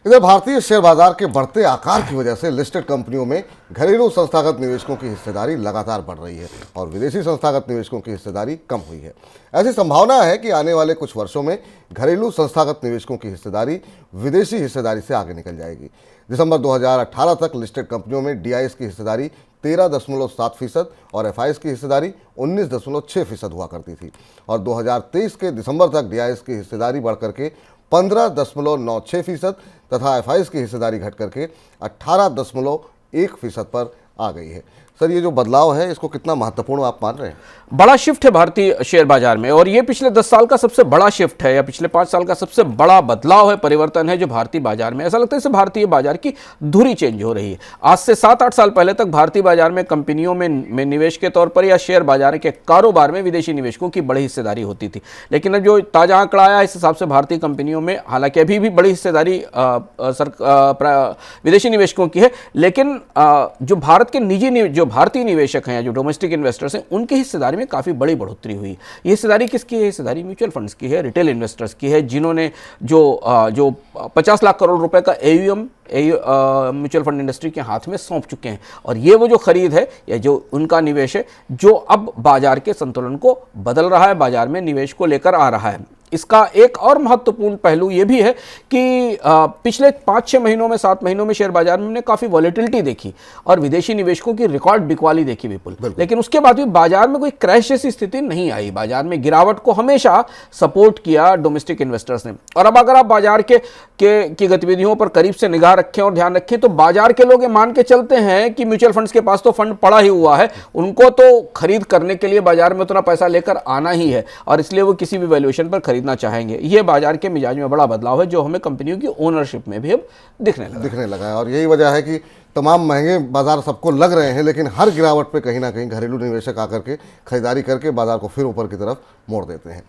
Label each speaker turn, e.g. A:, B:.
A: इधर भारतीय शेयर बाजार के बढ़ते आकार की वजह से लिस्टेड कंपनियों में घरेलू संस्थागत निवेशकों की हिस्सेदारी लगातार बढ़ रही है और विदेशी संस्थागत निवेशकों की हिस्सेदारी कम हुई है। ऐसी संभावना है कि आने वाले कुछ वर्षों में घरेलू संस्थागत निवेशकों की हिस्सेदारी विदेशी हिस्सेदारी से आगे निकल जाएगी। दिसंबर 2018 तक लिस्टेड कंपनियों में डीआईएस की हिस्सेदारी 13.7% और एफआईएस की हिस्सेदारी 19.6% हुआ करती थी और 2023 के दिसंबर तक डीआईएस की हिस्सेदारी बढ़कर के 15.96% तथा एफआईएस की हिस्सेदारी घट करके 18.1% पर आ गई है। सर, ये जो बदलाव है इसको कितना महत्वपूर्ण आप मान रहे हैं?
B: बड़ा शिफ्ट है भारतीय शेयर बाजार में और ये पिछले 10 साल का सबसे बड़ा शिफ्ट है या पिछले 5 साल का सबसे बड़ा बदलाव है, परिवर्तन है जो भारतीय बाजार में। ऐसा लगता है इससे भारतीय बाजार की धुरी चेंज हो रही है। आज से 7-8 साल पहले तक भारतीय बाजार में कंपनियों में निवेश के तौर पर या शेयर बाजार के कारोबार में विदेशी निवेशकों की बड़ी हिस्सेदारी होती थी, लेकिन अब जो ताजा आंकड़ा आया इस हिसाब से भारतीय कंपनियों में हालांकि अभी भी बड़ी हिस्सेदारी विदेशी निवेशकों की है, लेकिन जो भारत के जो भारतीय निवेशक हैं, जो डोमेस्टिक इन्वेस्टर्स हैं, उनकी हिस्सेदारी में काफ़ी बड़ी बढ़ोतरी हुई। ये हिस्सेदारी किसकी है? हिस्सेदारी म्यूचुअल फंड्स की है, रिटेल इन्वेस्टर्स की है, जिन्होंने जो 50 लाख करोड़ रुपए का एयूएम म्यूचुअल फंड इंडस्ट्री के हाथ में सौंप चुके हैं। और ये वो जो खरीद है या जो उनका निवेश है जो अब बाजार के संतुलन को बदल रहा है, बाजार में निवेश को लेकर आ रहा है। इसका एक और महत्वपूर्ण पहलू ये भी है कि पिछले 5-6 महीनों में 7 महीनों में शेयर बाजार में हमने काफ़ी वॉलेटिलिटी देखी और विदेशी निवेशकों की रिकॉर्ड बिकवाली देखी विपुल, लेकिन उसके बाद भी बाजार में कोई क्रैश जैसी स्थिति नहीं आई। बाजार में गिरावट को हमेशा सपोर्ट किया डोमेस्टिक इन्वेस्टर्स ने। और अब अगर आप बाजार की गतिविधियों पर करीब से निगाह रखें और ध्यान रखें तो बाजार के लोग ये मान के चलते हैं कि म्यूचुअल फंड्स के पास तो फंड पड़ा ही हुआ है, उनको तो खरीद करने के लिए बाजार में उतना पैसा लेकर आना ही है और इसलिए वो किसी भी वैल्यूएशन पर खरीदना चाहेंगे। ये बाजार के मिजाज में बड़ा बदलाव है जो हमें कंपनियों की ओनरशिप में भी अब दिखने लगा है और यही वजह है कि तमाम महंगे बाजार सबको लग रहे हैं, लेकिन हर गिरावट पे कहीं ना कहीं घरेलू निवेशक आकर के खरीदारी करके बाजार को फिर ऊपर की तरफ मोड़ देते हैं।